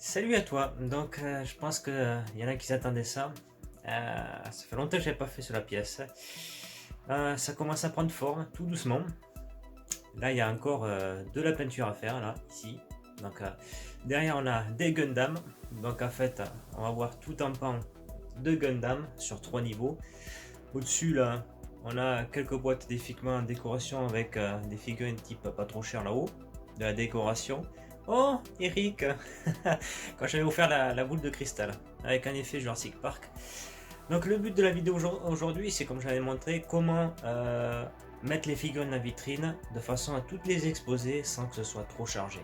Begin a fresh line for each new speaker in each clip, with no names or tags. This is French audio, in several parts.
Salut à toi. Donc, je pense que y en a qui s'attendaient ça. Ça fait longtemps que je n'ai pas fait sur la pièce. Ça commence à prendre forme, tout doucement. Là, il y a encore de la peinture à faire, là, ici. Donc, derrière, on a des Gundam. Donc, en fait, on va voir tout un pan de Gundam sur 3 niveaux. Au-dessus, là, on a quelques boîtes d'équipements en décoration avec des figurines type pas trop cher là-haut. De la décoration. Oh, Eric, quand j'avais offert la boule de cristal avec un effet Jurassic Park. Donc le but de la vidéo aujourd'hui, c'est comme j'avais montré, comment mettre les figurines dans la vitrine de façon à toutes les exposer sans que ce soit trop chargé.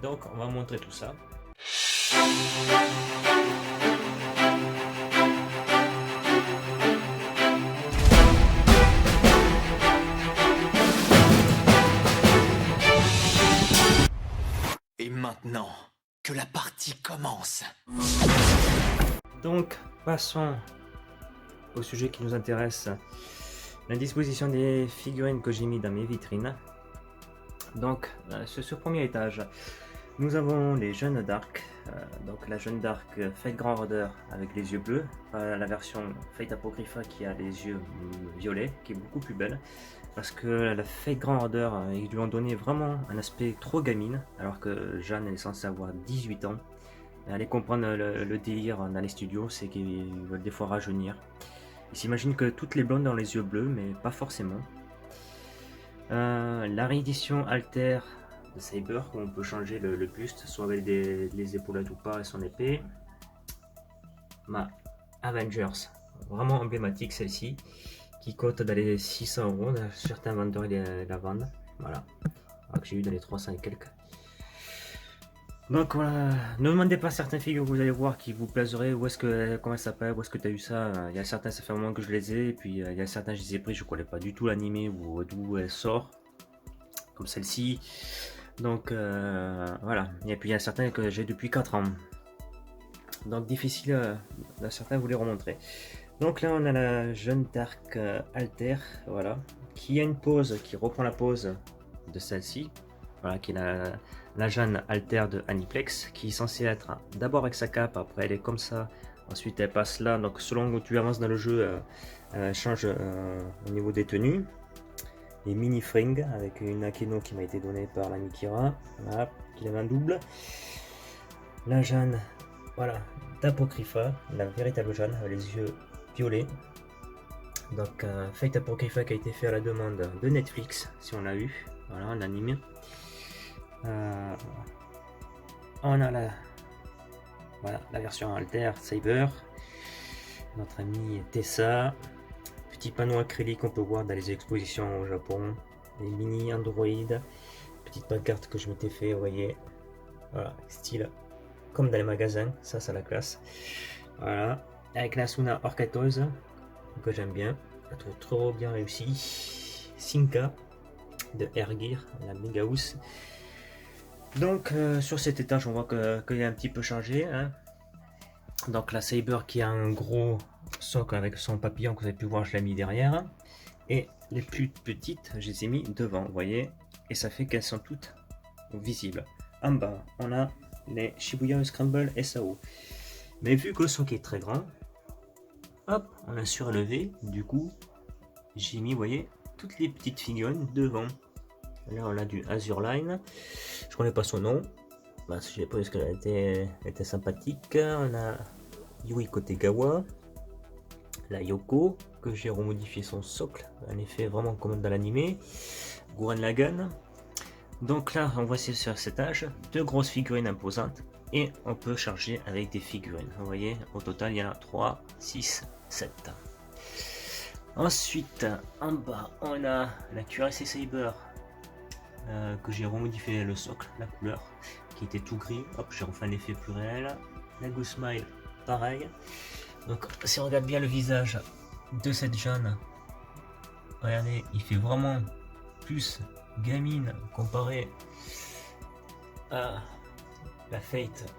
Donc on va montrer tout ça.
Et maintenant, que la partie commence. Donc,
Passons au sujet qui nous intéresse, la disposition des figurines que j'ai mis dans mes vitrines. Donc, sur ce premier étage, nous avons les Jeanne d'Arc. Donc la Jeanne d'Arc Fate Grand Order avec les yeux bleus, la version Fate Apocrypha qui a les yeux violets, qui est beaucoup plus belle, parce que la Fate Grand Order, ils lui ont donné vraiment un aspect trop gamine, alors que Jeanne est censée avoir 18 ans. Allez comprendre le délire dans les studios, c'est qu'ils veulent des fois rajeunir. Ils s'imaginent que toutes les blondes ont les yeux bleus, mais pas forcément. La réédition Alter de Saber, où on peut changer le buste, soit avec les épaulettes ou pas et son épée. Ma Avengers, vraiment emblématique celle-ci, qui cote dans les 600 euros. Certains vendeurs la vendent. Voilà, alors que j'ai eu dans les 300 et quelques. Donc voilà, ne demandez pas certaines figures que vous allez voir qui vous plaiseraient, où est-ce que, comment ça s'appelle, où est-ce que tu as eu ça. Il y a certains, ça fait un moment que je les ai, et puis il y a certains, je les ai pris, je ne connais pas du tout l'animé ou d'où elle sort, comme celle-ci. Donc voilà, et puis il y a certains que j'ai depuis 4 ans. Donc difficile, certains vous les remontrer. Donc là on a la Jeanne d'Arc Alter, voilà, qui a une pose, qui reprend la pose de celle-ci. Voilà, qui est la Jeanne Alter de Aniplex, qui est censée être d'abord avec sa cape, après elle est comme ça, ensuite elle passe là, donc selon où tu avances dans le jeu, elle change au niveau des tenues. Les mini fringues avec une Akeno qui m'a été donnée par la Mikira, voilà, qui avait un double. La Jeanne, voilà, d'Apocrypha, la véritable Jeanne, avec les yeux violets. Donc Fate Apocrypha qui a été fait à la demande de Netflix, si on l'a eu, voilà, en anime. On a la version Alter Saber, notre ami Tessa, petit panneau acrylique qu'on peut voir dans les expositions au Japon, les mini Android, petite pancarte que je m'étais fait, vous voyez, voilà, style comme dans les magasins, ça c'est la classe, voilà, avec la Suna Orcatoise que j'aime bien, je trouve trop bien réussi, Sinka de Airgear, la Mega House. Donc sur cet étage on voit qu'il est un petit peu chargé, hein. Donc la Saber qui a un gros socle avec son papillon que vous avez pu voir, je l'ai mis derrière, et les plus petites je les ai mis devant, vous voyez, et ça fait qu'elles sont toutes visibles. En bas on a les Shibuya Scramble SAO, mais vu que le socle est très grand, hop, on a surélevé, du coup j'ai mis, vous voyez, toutes les petites figurines devant. Là on a du Azure Line, je connais pas son nom, bah, je sais pas parce qu'elle était sympathique. On a Yui Kotegawa, la Yoko, que j'ai remodifié son socle, un effet vraiment comme dans l'animé, Gurren Lagann. Donc là on voit sur cet âge, deux grosses figurines imposantes, et on peut charger avec des figurines. Vous voyez, au total il y en a 3, 6, 7. Ensuite, en bas, on a la Cuirassé Saber, que j'ai remodifié le socle, la couleur, qui était tout gris. Hop, j'ai refait un effet plus réel. La Ghost Smile, pareil. Donc, si on regarde bien le visage de cette Jeanne, regardez, il fait vraiment plus gamine comparé à la Fate,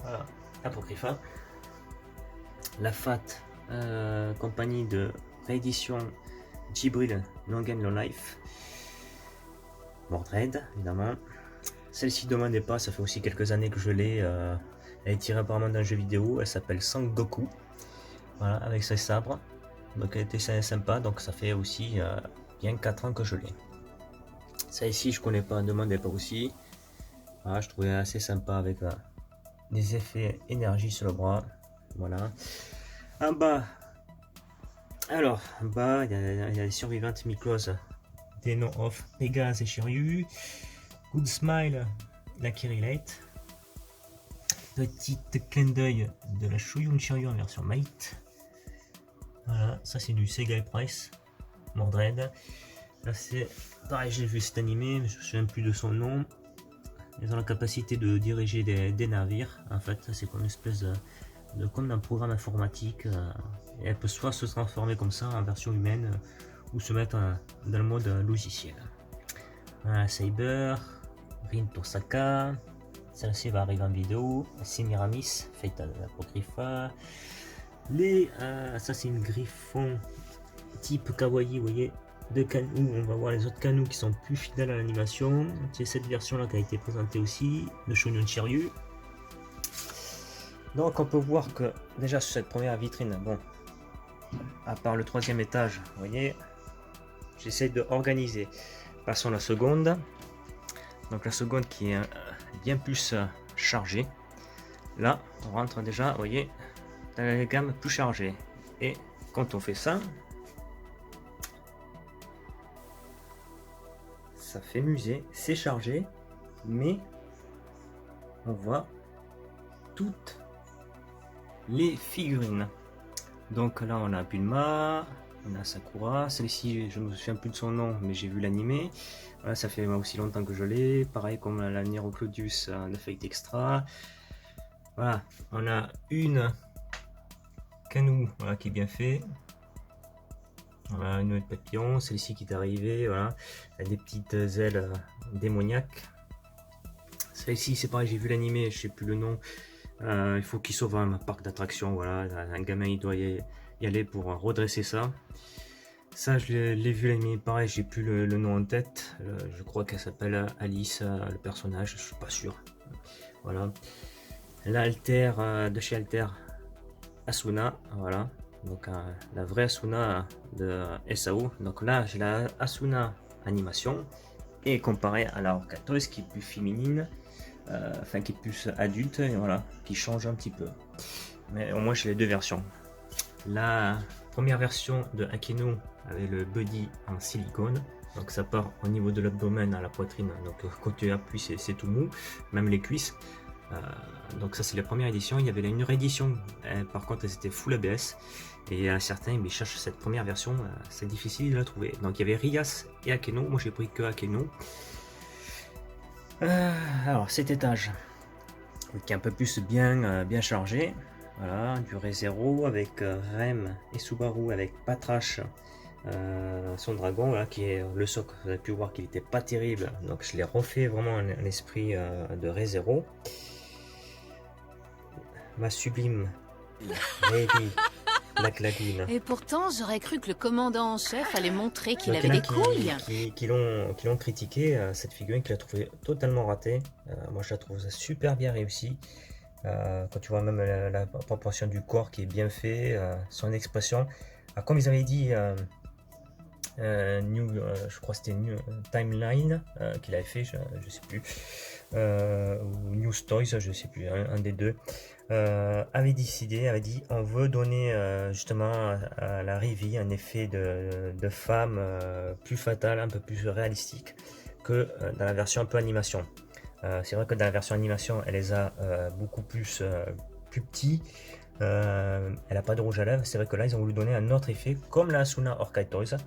voilà, Apocrypha. La Fat, compagnie de réédition Jibril No Game No Life. Mordred, évidemment. Celle-ci demandait pas, ça fait aussi quelques années que je l'ai. Elle est tirée apparemment d'un jeu vidéo, elle s'appelle Sangoku. Voilà, avec ses sabres. Donc elle était sympa, donc ça fait aussi bien 4 ans que je l'ai. Celle-ci je connais pas, ne demandez pas aussi. Voilà, je trouvais assez sympa avec des effets énergie sur le bras. Voilà. En bas, alors, en bas, il y a les survivantes Miklos, Deno of Pégase et Shiryu. Good Smile, la Kirilate. Petite clin d'œil de la Shuyun Shiryu en version Might. Voilà, ça c'est du Sega Price. Mordred. Là c'est pareil, j'ai vu cet animé, mais je ne me souviens plus de son nom. Ils ont la capacité de diriger des navires. En fait, c'est comme une espèce comme d'un programme informatique. Et elle peut soit se transformer comme ça en version humaine ou se mettre dans le mode logiciel. Voilà, Saber, Rin Tosaka. Celle-ci va arriver en vidéo. Semiramis, Fatal Apocrypha. Ça c'est une griffon type kawaii, vous voyez, de Kanou. On va voir les autres Kanou qui sont plus fidèles à l'animation. C'est cette version là qui a été présentée aussi de Shounen Shiryu. Donc on peut voir que déjà sur cette première vitrine, bon, à part le troisième étage, vous voyez, j'essaie de organiser. Passons à la seconde. Donc la seconde qui est bien plus chargée. Là on rentre déjà, vous voyez, dans la gamme plus chargée. Et quand on fait ça, ça fait musée, c'est chargé, mais on voit toutes les figurines. Donc là on a Bulma, on a Sakura, celle-ci je me souviens plus de son nom mais j'ai vu l'animé. Voilà, ça fait aussi longtemps que je l'ai, pareil comme la Nero Claudius de Fate Extra. Voilà, on a une Kanou, voilà, qui est bien fait. Voilà, une autre papillon, celle-ci qui est arrivée, voilà, elle a des petites ailes démoniaques. Celle-ci c'est pareil, j'ai vu l'animé, je sais plus le nom. Il faut qu'il sauve un parc d'attractions, voilà, un gamin il doit y aller pour redresser ça. Ça je l'ai vu l'animé, pareil, j'ai plus le nom en tête. Je crois qu'elle s'appelle Alice, le personnage, je suis pas sûr. Voilà, l'Alter de chez Alter, Asuna, voilà. Donc la vraie Asuna de SAO. Donc là j'ai la Asuna animation et comparé à la Orca Toys qui est plus féminine, enfin qui est plus adulte, et voilà, qui change un petit peu. Mais au moins j'ai les deux versions. La première version de Akeno avec le body en silicone. Donc ça part au niveau de l'abdomen à la poitrine. Donc quand tu appuies c'est tout mou, même les cuisses. Donc ça c'est la première édition. Il y avait une réédition, par contre c'était full ABS. Et certains ils cherchent cette première version, c'est difficile de la trouver. Donc il y avait Rias et Akeno, moi j'ai pris que Akeno. Alors cet étage qui est un peu plus bien chargé. Voilà, du Re:Zero avec Rem et Subaru avec Patrash, son dragon, voilà, qui est le socle. Vous avez pu voir qu'il n'était pas terrible, donc je l'ai refait vraiment en esprit de Re:Zero. Ma sublime Lady Black Lagoon.
Et pourtant, j'aurais cru que le commandant en chef allait montrer qu'il avait des couilles.
Qui l'ont critiqué, cette figurine qu'il a trouvé totalement ratée. Moi, je la trouve super bien réussie. Quand tu vois même la proportion du corps qui est bien fait, son expression. Alors, comme ils avaient dit, je crois que c'était New Timeline qu'il avait fait, je sais plus, ou News Toys, je sais plus, un des deux, avait dit on veut donner justement à la Rivi un effet de femme plus fatale, un peu plus réalistique que dans la version un peu animation. C'est vrai que dans la version animation elle les a beaucoup plus petits. Elle n'a pas de rouge à lèvres. C'est vrai que là ils ont voulu donner un autre effet comme la Asuna Orca Toys.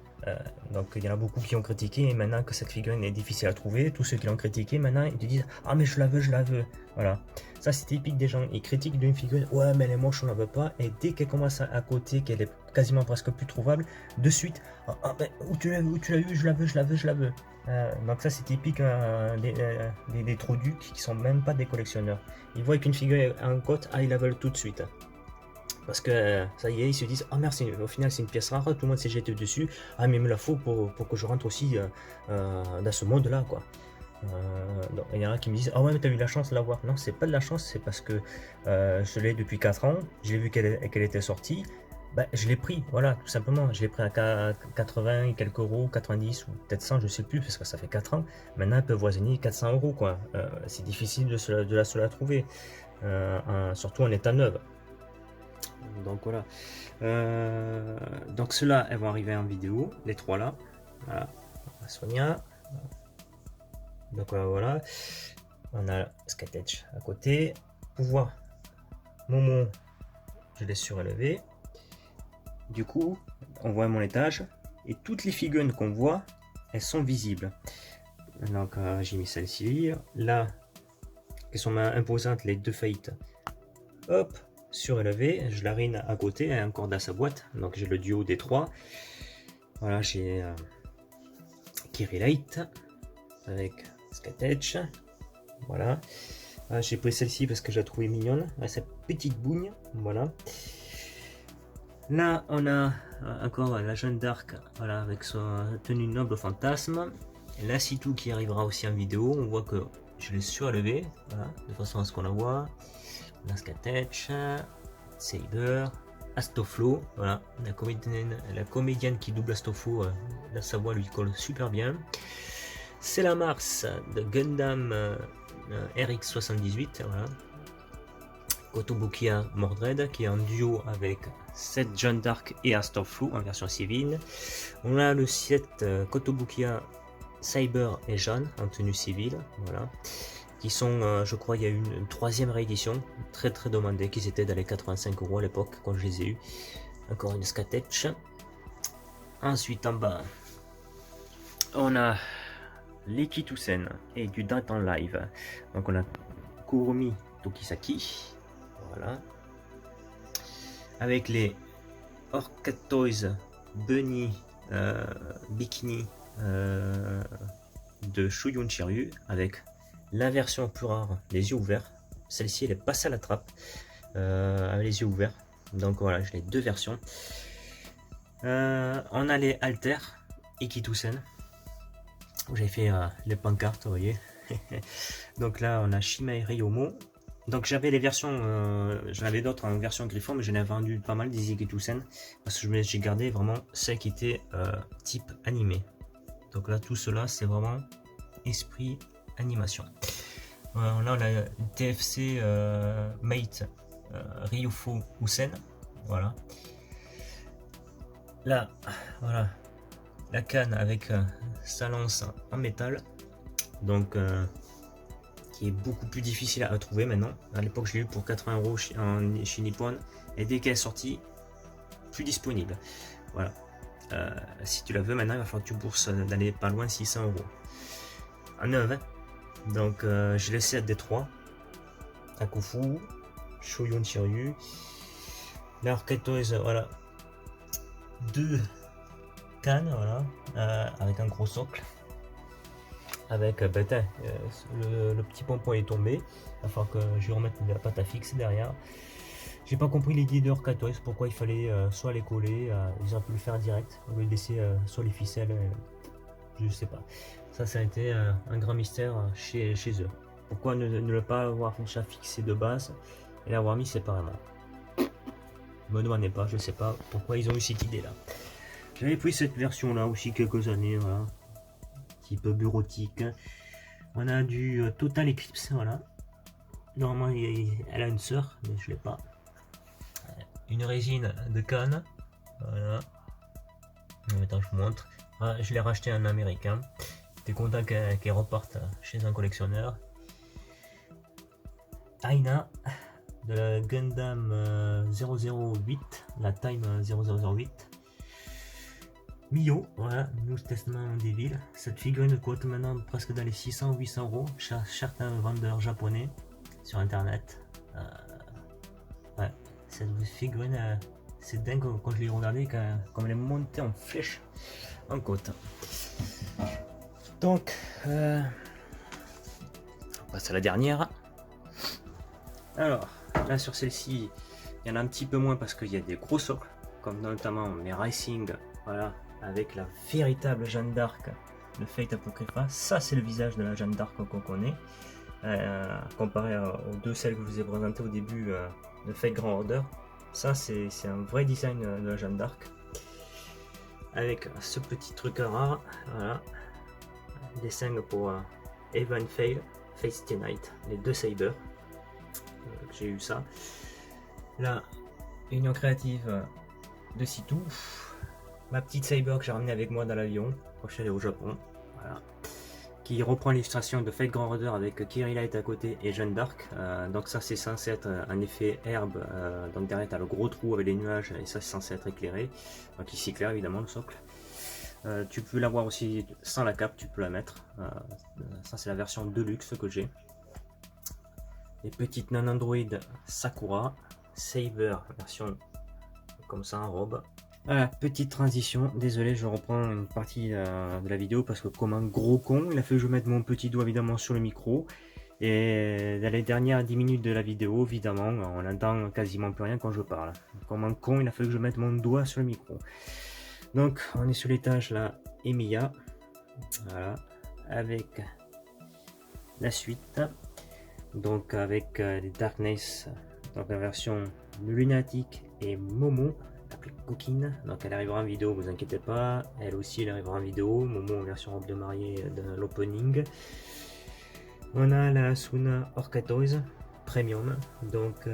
Donc il y en a beaucoup qui ont critiqué, et maintenant que cette figurine est difficile à trouver, tous ceux qui l'ont critiqué maintenant ils te disent ah mais je la veux. Voilà, ça c'est typique des gens, ils critiquent d'une figurine, ouais mais elle est moche, on la veut pas, et dès qu'elle commence à côté, qu'elle est quasiment presque plus trouvable, de suite ah mais où tu l'as vu, je la veux. Donc ça c'est typique des trouducs qui sont même pas des collectionneurs. Ils voient qu'une figure en cote, ils la veulent tout de suite. Parce que ça y est, ils se disent ah merci, au final c'est une pièce rare, tout le monde s'est jeté dessus, ah mais il me la faut pour que je rentre aussi dans ce monde là quoi. Donc, il y en a qui me disent ah ouais mais t'as eu la chance de l'avoir. Non, c'est pas de la chance, c'est parce que je l'ai depuis 4 ans, j'ai vu qu'elle était sortie, bah, je l'ai pris, voilà, tout simplement. Je l'ai pris à 80 et quelques euros, 90 ou peut-être 100, je sais plus, parce que ça fait 4 ans. Maintenant elle peut voisiner 400 euros quoi. C'est difficile de se la trouver, surtout en état neuve. Donc voilà. Donc ceux-là, elles vont arriver en vidéo, les 3 là. Voilà, Sonia. Donc voilà, on a Sketch à côté. Pouvoir Momo, je l'ai surélevé. Du coup, on voit mon étage et toutes les figurines qu'on voit, elles sont visibles. Donc j'ai mis celle-ci là, qui sont imposantes, les 2 faillites. Hop, surélevé, je la rine à côté, elle est encore dans sa boîte. Donc j'ai le duo des 3. Voilà, j'ai Kiri Light avec Sketch. Voilà. J'ai pris celle-ci parce que je la trouvais mignonne. Cette petite bougne. Voilà. Là, on a encore la Jeanne d'Arc. Voilà, avec sa tenue noble fantasme. Et là, Sitou qui arrivera aussi en vidéo. On voit que je l'ai surélevé. Voilà, de façon à ce qu'on la voit. La Sketch, Saber, Astoflo. Voilà, la comédienne qui double Astoflo. Là, sa voix lui colle super bien. C'est la Mars de Gundam RX78, voilà. Kotobukiya Mordred qui est en duo avec 7 Jeanne d'Arc et Astoflo en version civile. On a le 7 Kotobukiya Cyber et Jeanne en tenue civile, voilà. Qui sont, je crois, il y a eu une 3e réédition, très demandée, qui étaient dans les 85 € à l'époque quand je les ai eu. Encore une Sketch. Ensuite en bas, on a l'Ekitusen et du Date en live. Donc on a Kurumi Tokisaki, voilà, avec les Orchid Toys Bunny Bikini de Shuyun Shiryu, avec la version plus rare, les yeux ouverts. Celle-ci elle est passée à la trappe avec les yeux ouverts. Donc voilà, j'ai les 2 versions. On a les Alter Ekitusen. J'avais fait les pancartes, vous voyez. Donc là, on a Shima et Ryomo. Donc j'avais les versions, j'en avais d'autres en version Griffon, mais j'en ai vendu pas mal des Ekitusen parce que j'ai gardé vraiment celles qui étaient type animé. Donc là, tout cela, c'est vraiment esprit animation. Là, on a TFC Mate Ryufo Usen. Voilà. Là, voilà. La canne avec sa lance en métal, donc qui est beaucoup plus difficile à trouver maintenant. À l'époque, je l'ai eu pour 80 € chez Nippon, et dès qu'elle est sortie, plus disponible. Voilà. Si tu la veux maintenant, il va falloir que tu bourses d'aller pas loin de 600 € en neuf. Hein. Donc, j'ai laissé à Détroit, Takufu, Shoyun Shiryu, la Orchid Toys, voilà. 2 canne, voilà, avec un gros socle, avec le petit pompon est tombé, il va falloir que je remette la pâte à fixer derrière. J'ai pas compris l'idée de Orchid Toys, pourquoi il fallait soit les coller, ils auraient pu le faire direct, ou les laisser soit les ficelles, je sais pas. Ça a été un grand mystère chez eux. Pourquoi ne pas avoir déjà fixé de base et l'avoir mis séparément? Me demandez pas, je sais pas pourquoi ils ont eu cette idée là. J'avais pris cette version là aussi quelques années, voilà, un petit peu bureautique. On a du Total Eclipse, voilà. Normalement elle a une sœur, mais je l'ai pas. Une résine de canne, voilà. Attends, je vous montre. Ah, je l'ai racheté en américain. J'étais content qu'elle reparte chez un collectionneur. Aina de la Gundam 008, la Time 0008. Mio, voilà, New Testament Devil. Cette figurine coûte maintenant presque dans les 600 ou 800 € chez certains vendeurs japonais sur internet. Ouais, cette figurine, c'est dingue quand je l'ai regardée, comme elle est montée en flèche en côte. Donc, on passe à la dernière. Alors, là sur celle-ci, il y en a un petit peu moins parce qu'il y a des gros socles, comme notamment mes Racing, voilà, avec la véritable Jeanne d'Arc de Fate Apocrypha. Ça c'est le visage de la Jeanne d'Arc qu'on connaît, comparé aux deux celles que je vous ai présentées au début de Fate Grand Order. Ça c'est un vrai design de la Jeanne d'Arc, avec ce petit truc rare, voilà, dessin pour Evan Fail, Face Night, les deux sabers. J'ai eu ça. Là, union créative de Sitou. Ma petite saber que j'ai ramenée avec moi dans l'avion quand je suis allé au Japon. Voilà. Qui reprend l'illustration de Fate Grand Order avec Kirillite à côté et Jeanne d'Arc. Donc ça c'est censé être un effet herbe. Donc derrière tu as le gros trou avec les nuages et ça c'est censé être éclairé. Donc ici clair évidemment le socle. Tu peux l'avoir aussi sans la cape, tu peux la mettre. Ça c'est la version Deluxe que j'ai. Les petites non-android Sakura. Saber version comme ça en robe. Voilà, petite transition, désolé je reprends une partie de la vidéo parce que comme un gros con, il a fallu que je mette mon petit doigt évidemment sur le micro. Et dans les dernières 10 minutes de la vidéo, évidemment, on n'entend quasiment plus rien quand je parle. Comme un con, il a fallu que je mette mon doigt sur le micro. Donc on est sur l'étage là, Emiya, voilà, avec la suite. Donc avec les Darkness, donc la version Lunatic et Momo, appelée Coquine. Donc elle arrivera en vidéo, vous inquiétez pas. Elle aussi elle arrivera en vidéo. Momo en version robe de mariée de l'opening. On a la Asuna Orca Toys Premium, donc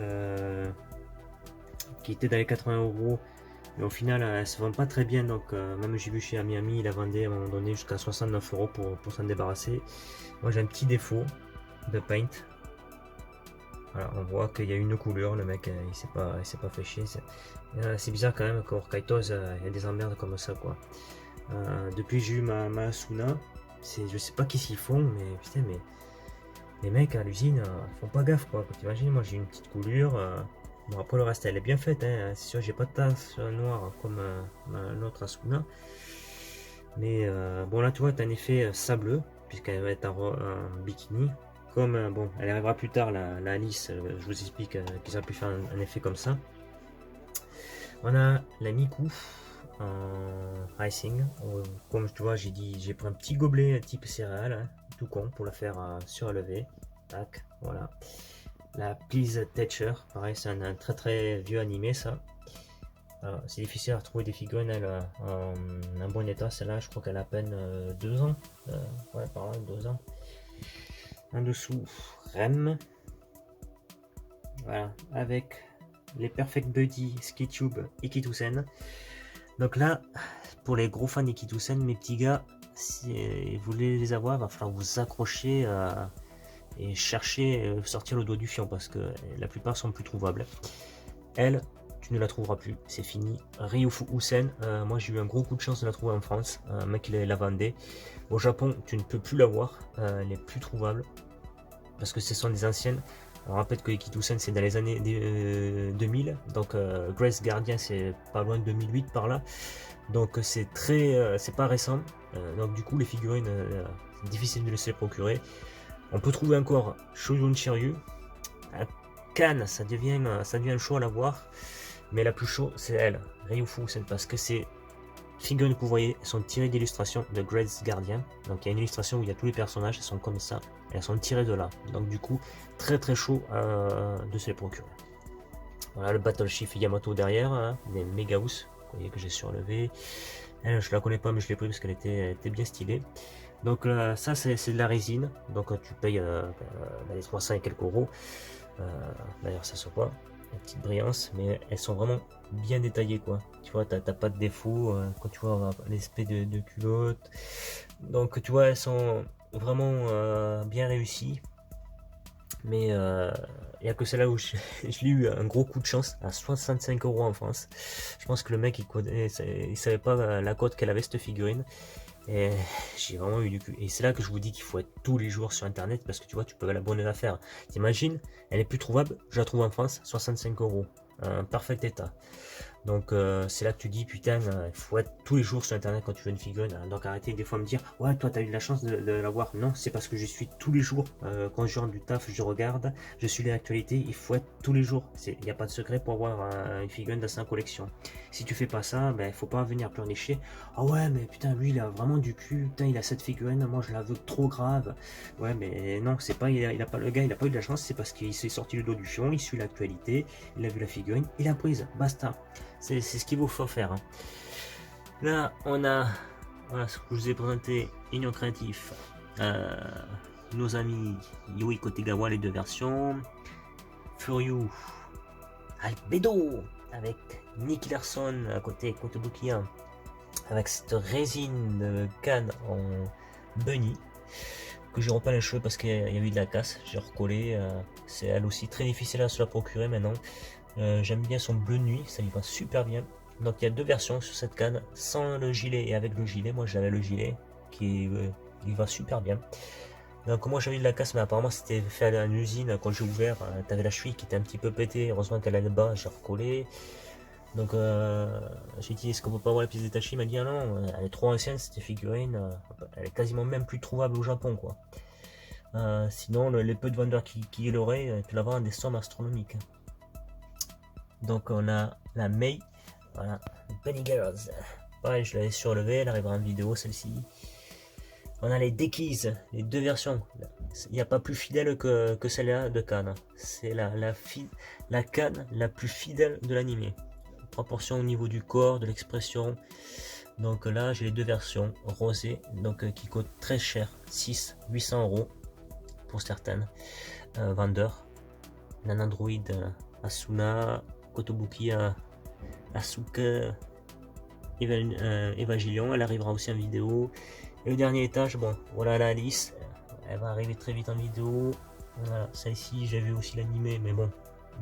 qui était dans les 80 €, mais au final elle se vend pas très bien. Donc même j'ai vu chez Miami, il la vendait à un moment donné jusqu'à 69 € pour s'en débarrasser. Moi j'ai un petit défaut de paint. Voilà, on voit qu'il y a une couleur, le mec il s'est pas fait chier. C'est bizarre quand même qu'Orca Toys il y a des emmerdes comme ça quoi. Depuis j'ai eu ma Asuna, je sais pas qu'est-ce qu'ils font, mais putain, mais les mecs à l'usine font pas gaffe quoi. T'imagines, moi j'ai une petite coulure. Bon après le reste elle est bien faite, hein. C'est sûr j'ai pas de tasse noire comme l'autre Asuna. Mais bon là tu vois t'as un effet sableux, puisqu'elle va être en bikini. Comme bon elle arrivera plus tard la Alice, je vous explique qu'ils auraient pu faire un effet comme ça. On a la Miku en icing. Comme tu vois j'ai pris un petit gobelet type céréales, hein, tout con pour la faire surélever. Tac, voilà. La Please Thatcher, pareil c'est un très vieux animé ça. C'est difficile à retrouver des figurines en bon état. Celle-là je crois qu'elle a à peine 2 ans. Ouais par là 2 ans. En dessous Rem. Voilà, avec les Perfect Buddy Skitube Ikitusen. Donc là, pour les gros fans d'Ikitusen, mes petits gars, si vous voulez les avoir, il va falloir vous accrocher et chercher, sortir le doigt du fion parce que la plupart sont plus trouvables. Elle, tu ne la trouveras plus, c'est fini. Ryufu Usen, moi j'ai eu un gros coup de chance de la trouver en France, un mec qui la vendait. Au Japon, tu ne peux plus l'avoir, elle n'est plus trouvable parce que ce sont des anciennes. On rappelle que Ikitusen c'est dans les années 2000, donc Grace Guardian c'est pas loin de 2008 par là, donc c'est pas récent, donc du coup les figurines c'est difficile de les procurer. On peut trouver encore Shojun Shiryu à Cannes, ça devient chaud à la voir, mais la plus chaude c'est elle, Ryufu, parce que c'est figurines que vous voyez sont tirées d'illustrations de Grace Guardian. Donc il y a une illustration où il y a tous les personnages, elles sont comme ça, elles sont tirées de là. Donc du coup très chaud de se les procurer. Voilà le Battle Chief Yamato derrière, hein, des Megahouse, vous voyez que j'ai surlevé. Elle, je la connais pas mais je l'ai pris parce qu'elle était bien stylée. Donc ça c'est de la résine, donc tu payes les 300 et quelques euros. D'ailleurs ça se voit, la petite brillance, mais elles sont vraiment bien détaillées quoi. Tu vois, t'as pas de défaut quand tu vois l'aspect de culotte. Donc tu vois, elles sont vraiment bien réussies. Mais il n'y a que celle-là où je l'ai eu un gros coup de chance à 65 € en France. Je pense que le mec il savait pas la cote qu'elle avait cette figurine. Et j'ai vraiment eu du cul. Et c'est là que je vous dis qu'il faut être tous les jours sur internet parce que tu vois, tu peux l'abonner à faire. T'imagines, elle est plus trouvable, je la trouve en France, 65 €. Parfait état. Donc c'est là que tu dis putain, il faut être tous les jours sur internet quand tu veux une figurine. Donc arrêtez des fois de me dire ouais toi t'as eu de la chance de l'avoir. Non, c'est parce que je suis tous les jours. Quand je rentre du taf, je regarde, je suis les actualités, il faut être tous les jours. Il n'y a pas de secret pour avoir une figurine dans sa collection. Si tu fais pas ça, ben faut pas venir pleurnicher. Ah ouais mais putain lui il a vraiment du cul, putain il a cette figurine, moi je la veux trop grave. Ouais mais non, c'est pas, il a pas, le gars il a pas eu de la chance, c'est parce qu'il s'est sorti le dos du fion, il suit l'actualité, il a vu la figurine, il a prise, basta. C'est ce qu'il vous faut faire. Hein. Là, on a, voilà ce que je vous ai présenté, Union Créatif, nos amis Yui Kotegawa, les deux versions, Furyu, Albedo, avec Nick Larson à côté, Kotobukiya, avec cette résine de canne en bunny, que j'ai repeint les cheveux parce qu'il y a eu de la casse, j'ai recollé, c'est elle aussi très difficile à se la procurer maintenant. J'aime bien son bleu nuit, ça lui va super bien. Donc il y a deux versions sur cette canne, sans le gilet et avec le gilet. Moi j'avais le gilet qui il va super bien. Donc moi j'avais de la casse mais apparemment c'était fait à l'usine. Quand j'ai ouvert, t'avais la cheville qui était un petit peu pétée. Heureusement qu'elle allait bas, j'ai recollé. Donc j'ai dit est-ce qu'on peut pas avoir la pièce détachée. Il m'a dit ah non, elle est trop ancienne cette figurine, elle est quasiment même plus trouvable au Japon quoi. Sinon les peu de vendeurs qui l'auraient, tu la vends à des sommes astronomiques. Donc on a la Mei, voilà, Bunny Girls. Ouais, je l'avais surlevé, elle arrivera en vidéo celle-ci. On a les Deckies, les deux versions. Il n'y a pas plus fidèle que celle-là de Cannes. C'est la Cannes la plus fidèle de l'animé. Proportion au niveau du corps, de l'expression. Donc là j'ai les deux versions rosées, donc qui coûtent très cher, 800 € pour certaines. Vendeurs. Nanandroid, Asuna, Kotobukiya, Asuka, Evangelion, elle arrivera aussi en vidéo. Et le dernier étage, bon, voilà la Alice, elle va arriver très vite en vidéo. Voilà, celle-ci, j'ai vu aussi l'animé, mais bon,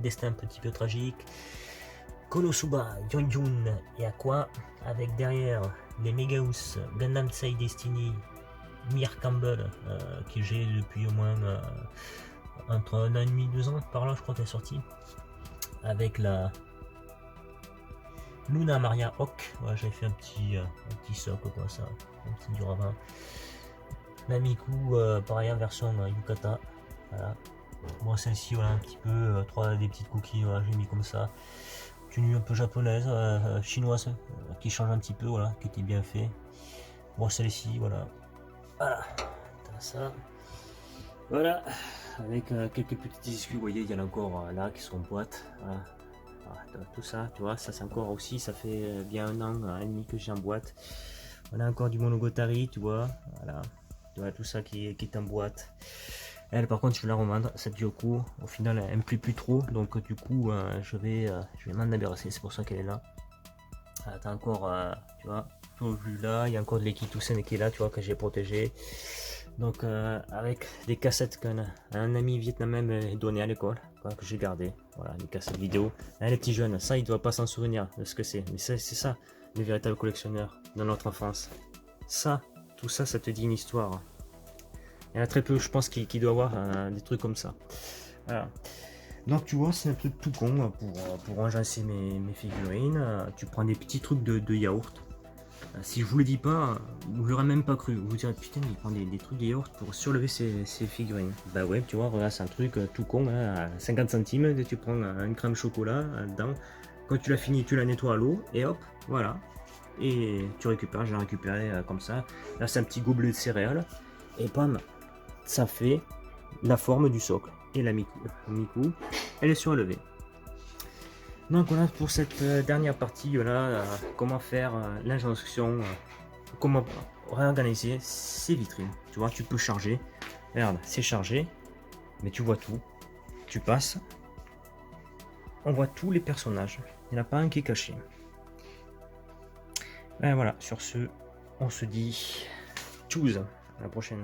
destin un petit peu tragique. Konosuba, Yonjun et Aqua, avec derrière les Megaus, Gundam Tsei Destiny, Mir Campbell, que j'ai depuis au moins entre 1 an et demi, 2 ans, par là je crois qu'elle est sortie. Avec la Luna Maria Hawk, ouais, j'avais fait un petit socle quoi ça, un petit diorama. La Miku, pareil en version Yukata, voilà. Bon celle-ci voilà un petit peu, des petites cookies, voilà, j'ai mis comme ça. Tenue un peu japonaise, chinoise, qui change un petit peu, voilà, qui était bien fait. Bon celle-ci, voilà. Voilà, ça. Voilà, avec quelques petits tissus, vous voyez, il y en a encore là qui sont en boîte. Voilà. Voilà, tout ça, tu vois, ça c'est encore aussi, ça fait bien 1 an et demi que j'ai en boîte. On a encore du Monogatari, tu vois, voilà. Tu vois, tout ça qui est en boîte. Elle, par contre, je vais la revendre, cette Yoku. Au final, elle me plaît plus trop, donc du coup, je vais m'en débarrasser. C'est pour ça qu'elle est là. T'as encore, tu vois, tout là, il y a encore de l'Ekitusen qui est là, tu vois, que j'ai protégé. Donc avec des cassettes qu'un ami vietnamien m'a donné à l'école, que j'ai gardé, voilà, des cassettes vidéo. Là, les petits jeunes, ça il doit pas s'en souvenir de ce que c'est, mais c'est ça, les véritables collectionneurs dans notre enfance. Ça, tout ça, ça te dit une histoire. Il y en a très peu, je pense, qui doit avoir des trucs comme ça. Voilà. Donc tu vois, c'est un truc tout con pour enjacer mes figurines. Tu prends des petits trucs de yaourt. Si je vous le dis pas, vous l'aurez même pas cru. Vous vous direz putain, il prend des trucs de yaourt pour surlever ses figurines. Bah ouais, tu vois, regarde, c'est un truc tout con, hein, à 50 centimes. Tu prends une crème chocolat dedans. Quand tu l'as fini, tu la nettoies à l'eau et hop, voilà. Et tu récupères, j'ai récupéré comme ça. Là, c'est un petit gobelet de céréales. Et bam, ça fait la forme du socle. Et la Miku, elle est surlevée. Donc voilà pour cette dernière partie, là, comment faire l'injonction, comment réorganiser ces vitrines. Tu vois, tu peux charger, regarde, c'est chargé, mais tu vois tout, tu passes, on voit tous les personnages, il n'y en a pas un qui est caché. Et voilà, sur ce, on se dit tchuss, à la prochaine.